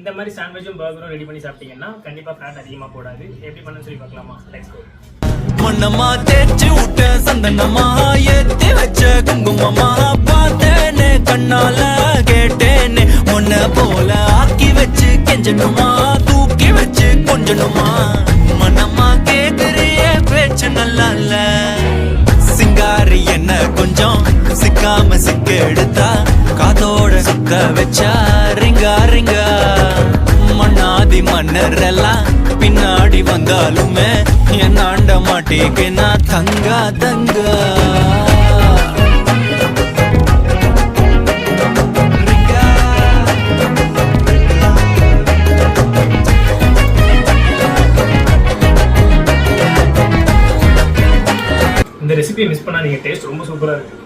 இந்த மாதிரி சாண்ட்விச்சும் பர்கரும் ரெடி பண்ணி சாப்பிட்டீங்கன்னா கண்டிப்பாக ஃபேட் அதிகமாக போடாது. எப்படி பண்ணணும்னு சொல்லி பார்க்கலாமா? Let's go. மண்ணமா தேய்ச்சி விட்ட சந்தனமா ஏத்தி வச்ச குங்குமமா பார்த்தேனே கண்ணால கேட்டேனே உன்னை போல ஆக்கி வச்சு கெஞ்சணுமா தூக்கி வச்சு கொஞ்சணுமா மனமா கேக்குறிய பேச்சு நல்லா இல்ல சிங்காரி என்ன கொஞ்சம் சிக்காம சிக்க எடுத்தா காதோட சுத்த வச்சா ரிங்கா ரிங்கா மண்ணாதி மன்னர் எல்லாம் பின்னாடி வந்தாலுமே என் ஆண்ட மாட்டேக்கு நான் தங்கா தங்கா இந்த ரெசிபியை மிஸ் பண்ணாதீங்க. டேஸ்ட் ரொம்ப சூப்பராக இருக்குது.